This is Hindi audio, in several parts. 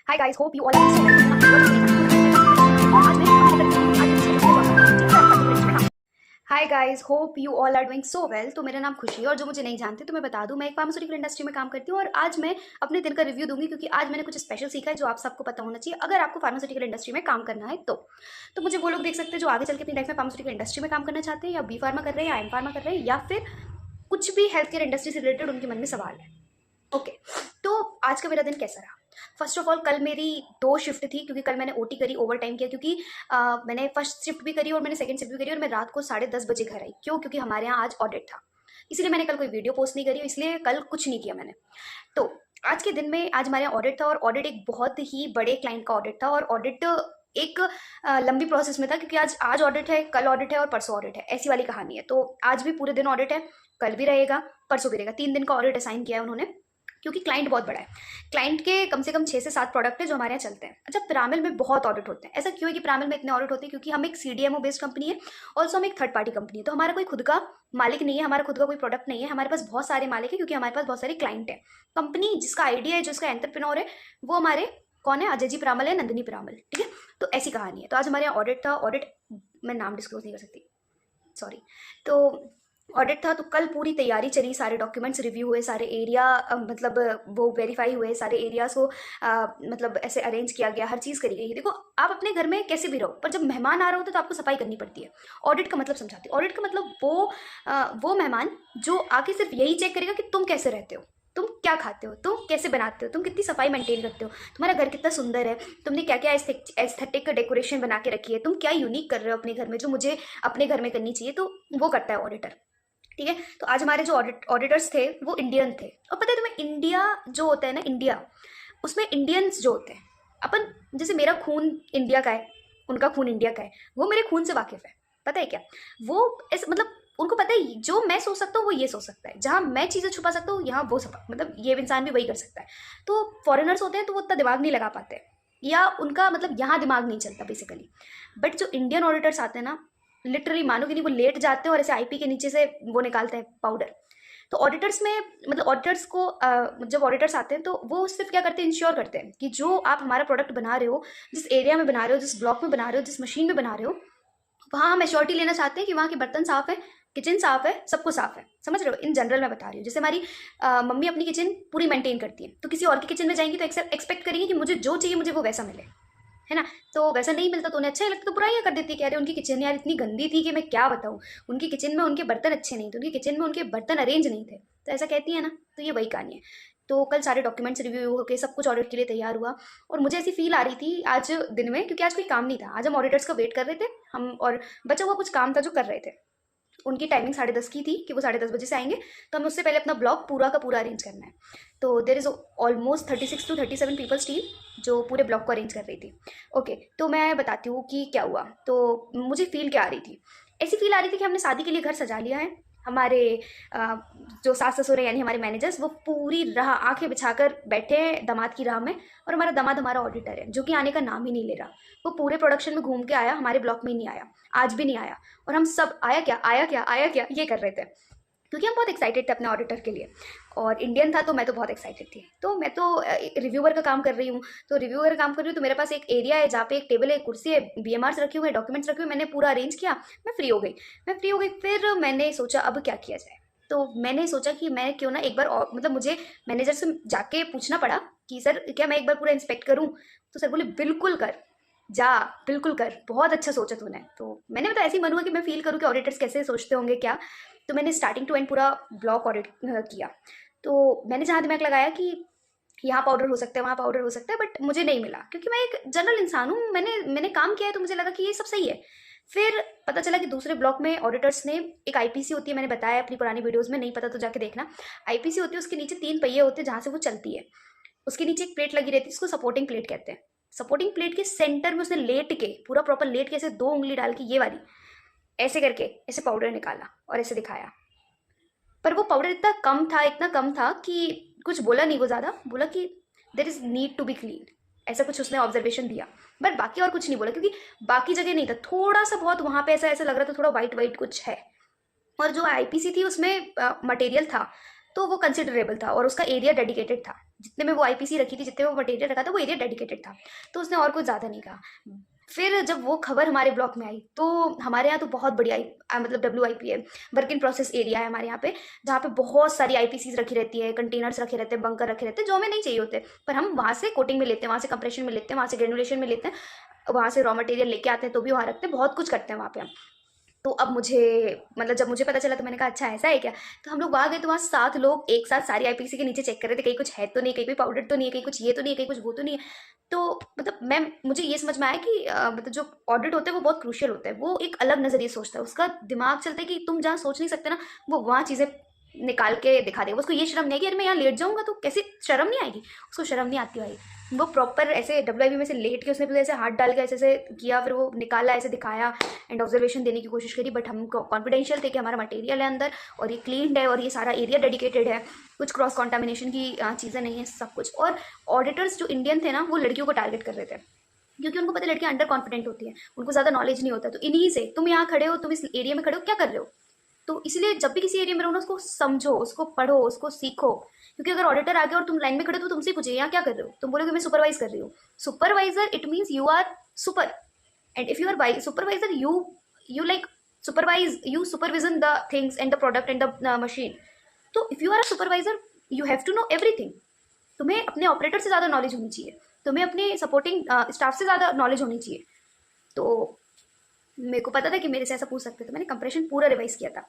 Hi guys, hope you all are doing so well. Hi guys, hope you all are doing so well. तो मेरा नाम खुशी है और जो मुझे नहीं जानते तो मैं बता दूं, मैं एक फार्मास्यूटिकल इंडस्ट्री में काम करती हूँ और आज मैं अपने दिन का रिव्यू दूंगी क्योंकि आज मैंने कुछ स्पेशल सीखा है जो आप सबको पता होना चाहिए अगर आपको फार्मास्यूटिकल इंडस्ट्री में काम करना है। तो मुझे वो लोग देख सकते हैं जो आगे चल के अपनी लाइफ में फार्मास्यूटिकल इंडस्ट्री में काम करना चाहते हैं, या बी फार्मा कर रहे हैं, या एम फार्मा कर रहे हैं, या फिर कुछ भी हेल्थ केयर इंडस्ट्री से रिलेटेड उनके मन में सवाल है। ओके, तो आज का मेरा दिन कैसा रहा? फर्स्ट ऑफ ऑल, कल मेरी 2 शिफ्ट थी क्योंकि कल मैंने ओटी करी, ओवर टाइम किया क्योंकि मैंने फर्स्ट शिफ्ट भी करी और मैंने सेकंड शिफ्ट भी करी और मैं रात को 10:30 बजे घर आई। क्यों? क्योंकि हमारे यहाँ आज ऑडिट था, इसलिए मैंने कल कोई वीडियो पोस्ट नहीं करी, इसलिए कल कुछ नहीं किया मैंने। तो आज के दिन में आज हमारे यहाँ ऑडिट था और ऑडिट एक बहुत ही बड़े क्लाइंट का ऑडिट था और ऑडिट एक लंबी प्रोसेस में था क्योंकि आज ऑडिट है, कल ऑडिट है और परसों ऑडिट है, ऐसी वाली कहानी है। तो आज भी पूरे दिन ऑडिट है, कल भी रहेगा, परसों भी रहेगा। 3 दिन का ऑडिट असाइन किया है उन्होंने क्योंकि क्लाइंट बहुत बड़ा है। क्लाइंट के कम से कम 6 से 7 प्रोडक्ट है जो हमारे यहाँ चलते हैं। अच्छा, पिरामिल में बहुत ऑडिट होते हैं। ऐसा क्यों है कि पिरामिल में इतने ऑडिट होते हैं? क्योंकि हम एक सीडीएमओ बेस्ड कंपनी है, ऑल्सो हम एक थर्ड पार्टी कंपनी है। तो हमारा कोई खुद का मालिक नहीं है, हमारा खुद का कोई प्रोडक्ट नहीं है, हमारे पास बहुत सारे मालिक है क्योंकि हमारे पास बहुत सारे क्लाइंट है। कंपनी जिसका आइडिया है, जो इसका एंटरप्रेन्योर है, वो हमारे कौन है? अजय जी पिरामल है, नंदिनी पिरामल, ठीक है। तो ऐसी कहानी है। तो आज हमारे यहाँ ऑडिट था। ऑडिट मैं नाम डिस्क्लोज नहीं कर सकती, सॉरी। तो ऑडिट था, तो कल पूरी तैयारी चली, सारे डॉक्यूमेंट्स रिव्यू हुए, सारे एरिया मतलब वो वेरीफाई हुए, सारे एरियाज को मतलब ऐसे अरेंज किया गया, हर चीज़ करी गई। देखो, आप अपने घर में कैसे भी रहो, पर जब मेहमान आ रहे होते तो आपको सफाई करनी पड़ती है। ऑडिट का मतलब समझाती हूँ। ऑडिट का मतलब वो मेहमान जो आके सिर्फ यही चेक करेगा कि तुम कैसे रहते हो, तुम क्या खाते हो, तुम कैसे बनाते हो, तुम कितनी सफाई मेंटेन करते हो, तुम्हारा घर कितना सुंदर है, तुमने क्या क्या एस्थेटिक डेकोरेशन बना के रखी है, तुम क्या यूनिक कर रहे हो अपने घर में जो मुझे अपने घर में करनी चाहिए। तो वो करता है ऑडिटर, ठीक है। तो आज हमारे जो ऑडिटर्स थे वो इंडियन थे। और पता है तुम्हें, इंडिया जो होता है ना, इंडिया, उसमें इंडियंस जो होते हैं, अपन जैसे मेरा खून इंडिया का है, उनका खून इंडिया का है, वो मेरे खून से वाकिफ है। पता है क्या? वो ऐसे मतलब उनको पता है जो मैं सोच सकता हूँ वो ये सोच सकता है, जहाँ मैं चीज़ें छुपा सकता हूँ यहाँ वो सब, मतलब ये इंसान भी वही कर सकता है। तो फॉरेनर्स होते हैं तो वो उतना दिमाग नहीं लगा पाते, या उनका मतलब यहाँ दिमाग नहीं चलता बेसिकली। बट जो इंडियन ऑडिटर्स आते हैं ना, लिटरली मानोगे नहीं, वो लेट जाते हैं और ऐसे आईपी के नीचे से वो निकालते हैं पाउडर। तो ऑडिटर्स में मतलब ऑडिटर्स को जब ऑडिटर्स आते हैं तो वो सिर्फ क्या करते हैं, इंश्योर करते हैं कि जो आप हमारा प्रोडक्ट बना रहे हो, जिस एरिया में बना रहे हो, जिस ब्लॉक में बना रहे हो, जिस मशीन में बना रहे हो, वहाँ हम एश्योरिटी लेना चाहते हैं कि वहाँ के बर्तन साफ है, किचन साफ है, सब कुछ साफ है। समझ रहे हो? इन जनरल मैं बता रही हूँ। जैसे हमारी मम्मी अपनी किचन पूरी मेंटेन करती है, तो किसी और की किचन में जाएंगी तो एक्सपेक्ट करेंगी कि मुझे जो चाहिए मुझे वो वैसा मिले, है ना। तो वैसा नहीं मिलता तो उन्हें अच्छा नहीं लगता, तो बुराइयाँ कर देती है, कह रहे उनकी किचन यार इतनी गंदी थी कि मैं क्या बताऊँ, उनकी किचन में उनके बर्तन अच्छे नहीं थे, उनकी किचन में उनके बर्तन अरेंज नहीं थे, तो ऐसा कहती है ना। तो ये वही कहानी है। तो कल सारे डॉक्यूमेंट्स रिव्यू होकर सब कुछ ऑडिट के लिए तैयार हुआ और मुझे ऐसी फील आ रही थी आज दिन में, क्योंकि आज कोई काम नहीं था। आज हम ऑडिटर्स का वेट कर रहे थे हम, और बचा हुआ कुछ काम था जो कर रहे थे। उनकी टाइमिंग 10:30 की थी कि वो 10:30 बजे से आएंगे, तो हमें उससे पहले अपना ब्लॉग पूरा का पूरा अरेंज करना है। तो there is almost 36 to 37 peoples team जो पूरे ब्लॉग को अरेंज कर रही थी। ओके, तो मैं बताती हूँ कि क्या हुआ। तो मुझे फील क्या आ रही थी, ऐसी फील आ रही थी कि हमने शादी के लिए घर सजा लिया है। हमारे जो सास ससुर है यानी हमारे मैनेजर्स, वो पूरी राह आंखें बिछाकर बैठे हैं दामाद की राह में, और हमारा दामाद हमारा ऑडिटर है जो कि आने का नाम ही नहीं ले रहा। वो पूरे प्रोडक्शन में घूम के आया, हमारे ब्लॉक में ही नहीं आया, आज भी नहीं आया। और हम सब आया क्या आया क्या आया क्या ये कर रहे थे क्योंकि हम बहुत एक्साइटेड थे अपने ऑडिटर के लिए। और इंडियन था तो मैं तो बहुत एक्साइटेड थी। तो मैं तो रिव्यूअर का काम कर रही हूँ, तो रिव्यूअर का काम कर रही हूँ, तो मेरे पास एक एरिया है जहाँ पे एक टेबल है, एक कुर्सी है, बीएमआर्स रखे हुए, डॉक्यूमेंट्स रखे हुए, मैंने पूरा अरेंज किया। मैं फ्री हो गई। फिर मैंने सोचा अब क्या किया जाए। तो मैंने सोचा कि मैं क्यों ना एक बार मतलब मुझे मैनेजर से जाके पूछना पड़ा कि सर क्या मैं एक बार पूरा इंस्पेक्ट करूँ। तो सर बोले बिल्कुल कर, जा बिल्कुल कर, बहुत अच्छा सोचा तूने। तो मैंने मतलब ऐसे ही मन हुआ कि मैं फील करूँ कि ऑडिटर्स कैसे सोचते होंगे क्या। तो मैंने स्टार्टिंग टू एंड पूरा ब्लॉक ऑडिट किया। तो मैंने जहाँ दिमाग लगाया कि यहाँ पाउडर हो सकता है, वहाँ पाउडर हो सकता है, बट मुझे नहीं मिला क्योंकि मैं एक जनरल इंसान हूँ। मैंने काम किया है तो मुझे लगा कि ये सब सही है। फिर पता चला कि दूसरे ब्लॉक में ऑडिटर्स ने एक आईपीसी होती है, मैंने बताया अपनी पुरानी वीडियोज़ में, नहीं पता तो जाके देखना। आईपीसी होती है, उसके नीचे 3 पहिए होते हैं जहाँ से वो चलती है। उसके नीचे एक प्लेट लगी रहती है, उसको सपोर्टिंग प्लेट कहते हैं। सपोर्टिंग प्लेट के सेंटर में उसने लेट के, पूरा प्रॉपर लेट के, ऐसे 2 उंगली डाल के ये वाली ऐसे करके ऐसे पाउडर निकाला और ऐसे दिखाया। पर वो पाउडर इतना कम था कि कुछ बोला नहीं। वो ज़्यादा बोला कि there is need to be clean, ऐसा कुछ उसने ऑब्जर्वेशन दिया। बट बाकी और कुछ नहीं बोला क्योंकि बाकी जगह नहीं था, थोड़ा सा बहुत वहाँ पे ऐसा ऐसा लग रहा था, थोड़ा वाइट वाइट कुछ है। और जो आईपीसी थी उसमें मटेरियल था तो वो कंसिडरेबल था और उसका एरिया डेडिकेटेड था। जितने में वो आईपीसी रखी थी, जितने में वो मटेरियल रखा था, वो एरिया डेडिकेटेड था। तो उसने और कुछ ज़्यादा नहीं कहा। फिर जब वो खबर हमारे ब्लॉक में आई, तो हमारे यहाँ तो बहुत बढ़िया मतलब WIP है, वर्क इन प्रोसेस एरिया है हमारे यहाँ पे, जहाँ पे बहुत सारी आईपीसीज रखी रहती है, कंटेनर्स रखे रहते हैं, बंकर रखे रहते हैं, जो हमें नहीं चाहिए होते, पर हम वहाँ से कोटिंग में लेते हैं, वहाँ से कंप्रेशन में लेते हैं, वहाँ से ग्रेनुलेशन में लेते हैं, वहाँ से रॉ मटेरियल लेके आते हैं तो भी वहाँ रखते हैं, बहुत कुछ करते हैं वहाँ पे हम। तो अब मुझे मतलब जब मुझे पता चला तो मैंने कहा अच्छा ऐसा है क्या। तो हम लोग वहाँ गए, तो वहाँ 7 लोग एक साथ सारी आईपीसी के नीचे चेक कर रहे थे, कहीं कुछ है तो नहीं, कहीं कोई पाउडर तो नहीं है, कहीं कुछ ये तो नहीं है, कहीं कुछ वो तो नहीं है। तो मतलब मुझे ये समझ में आया कि मतलब जो ऑडिट होता है वो बहुत क्रूशियल होता है, वो एक अलग नज़रिए सोचता है, उसका दिमाग चलता है कि तुम जहाँ सोच नहीं सकते ना, वो वहाँ चीज़ें निकाल के दिखा देगा। उसको ये शर्म नहीं है कि यार मैं यहाँ लेट जाऊंगा तो कैसे, शर्म नहीं आएगी उसको, शर्म नहीं आती भाई। वो प्रॉपर ऐसे WIP में से लेट के उसने फिर ऐसे हाथ डाल के ऐसे ऐसे किया, फिर वो निकाला, ऐसे दिखाया एंड ऑब्जर्वेशन देने की कोशिश करी। बट हम कॉन्फिडेंशियल थे कि हमारा मटेरियल है अंदर और ये क्लीन्ड है और ये सारा एरिया डेडिकेटेड है, कुछ क्रॉस कॉन्टामिनेशन की चीज़ें नहीं है, सब कुछ। और ऑडिटर्स जो इंडियन थे ना, वो लड़कियों को टारगेट कर रहे थे, क्योंकि उनको पता है लड़कियां अंडर कॉन्फिडेंट होती है, उनको ज़्यादा नॉलेज नहीं होता। तो इन्हीं से, तुम यहाँ खड़े हो, तुम इस एरिया में खड़े हो, क्या कर रहे हो। तो इसलिए जब भी किसी एरिया में रहो ना, उसको समझो, उसको पढ़ो, उसको सीखो। क्योंकि अगर ऑडिटर आ गया और तुम लाइन में खड़े हो तो तुमसे पूछे यहाँ क्या कर रहे हो, तुम बोलोगे मैं सुपरवाइज कर रही हूँ। Supervisor it means you are super, and if you are supervisor, you like supervise, you supervision the things and the product and the machine. तो if you are a supervisor, you have to know everything. तुम्हें अपने ऑपरेटर से ज़्यादा नॉलेज होनी चाहिए, तुम्हें अपने सपोर्टिंग स्टाफ से ज़्यादा नॉलेज होनी चाहिए। तो मेरे को पता था कि मेरे से ऐसा पूछ सकते, तो मैंने कंप्रेशन पूरा रिवाइज किया था।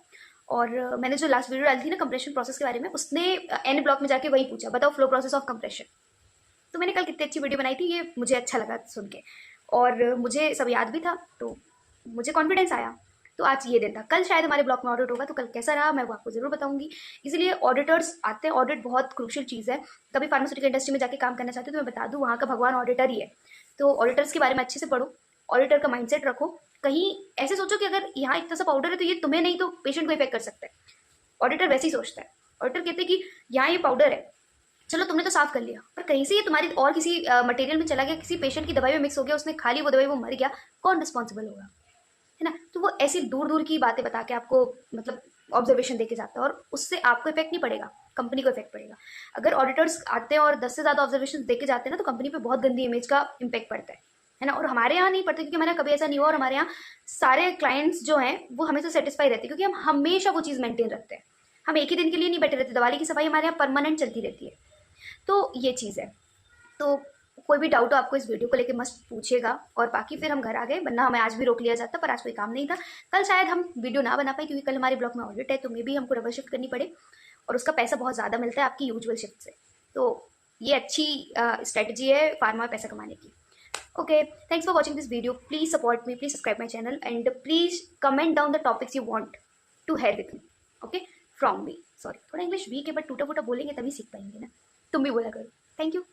और मैंने जो लास्ट वीडियो डाली थी ना कंप्रेशन प्रोसेस के बारे में, उसने एन ब्लॉक में जाके वही पूछा, बताओ फ्लो प्रोसेस ऑफ कंप्रेशन। तो मैंने कल कितनी अच्छी वीडियो बनाई थी, ये मुझे अच्छा लगा सुन के, और मुझे सब याद भी था, तो मुझे कॉन्फिडेंस आया। तो आज ये दिन था, कल शायद हमारे ब्लॉक में ऑडिट होगा, तो कल कैसा रहा मैं वो आपको ज़रूर बताऊंगी। इसलिए ऑडिटर्स आते हैं, ऑडिट बहुत क्रूशियल चीज़ है। कभी फार्मास्यूटिकल इंडस्ट्री में जाके काम करना चाहते हो तो मैं बता दूँ, वहाँ का भगवान ऑडिटर ही है। तो ऑडिटर्स के बारे में अच्छे से पढ़ो, ऑडिटर का माइंडसेट रखो। कहीं ऐसे सोचो कि अगर यहाँ इतना सा पाउडर है तो ये तुम्हें नहीं तो पेशेंट को इफेक्ट कर सकता है। ऑडिटर वैसे ही सोचता है। ऑडिटर कहते हैं कि यहाँ ये पाउडर है, चलो तुमने तो साफ कर लिया, पर कहीं से ये तुम्हारी और किसी मटेरियल में चला गया, किसी पेशेंट की दवाई में मिक्स हो गया, उसने खा ली वो दवाई, वो मर गया, कौन रिस्पॉन्सिबल होगा, है ना। तो वो ऐसी दूर दूर की बातें बता के आपको मतलब ऑब्जर्वेशन देके जाता है, और उससे आपको इफेक्ट नहीं पड़ेगा, कंपनी को इफेक्ट पड़ेगा। अगर ऑडिटर्स आते हैं और 10 से ज़्यादा ऑब्जर्वेशन देके जाते हैं ना, तो कंपनी पे बहुत गंदी इमेज का इम्पैक्ट पड़ता है ना। और हमारे यहाँ नहीं पड़ता, क्योंकि हमारे यहाँ कभी ऐसा नहीं हुआ, और हमारे यहाँ सारे क्लाइंट्स जो हैं वो हमें से सेटिस्फाई रहते हैं, क्योंकि हम हमेशा वो चीज़ मेंटेन रखते हैं। हम एक ही दिन के लिए नहीं बैठे रहते, दिवाली की सफाई हमारे यहाँ परमानेंट चलती रहती है। तो ये चीज़ है। तो कोई भी डाउट हो आपको इस वीडियो को लेके मस्त पूछेगा, और बाकी फिर हम घर आ गए, वरना हमें आज भी रोक लिया जाता, पर आज कोई काम नहीं था। कल शायद हम वीडियो ना बना पाए, क्योंकि कल हमारे ब्लॉक में ऑडिट है, तो मे भी हमको डबल शिफ्ट करनी पड़े, और उसका पैसा बहुत ज़्यादा मिलता है आपकी यूजुअल शिफ्ट से। तो ये अच्छी स्ट्रेटजी है फार्मा में पैसा कमाने की। Okay, thanks for watching this video. Please support me, please subscribe my channel, and please comment down the topics you want to hear with me, okay, from me. Sorry, थोड़ा इंग्लिश वीक है, बट टूटा फूटा बोलेंगे तभी सीख पाएंगे ना। तुम भी बोला करो। Thank you.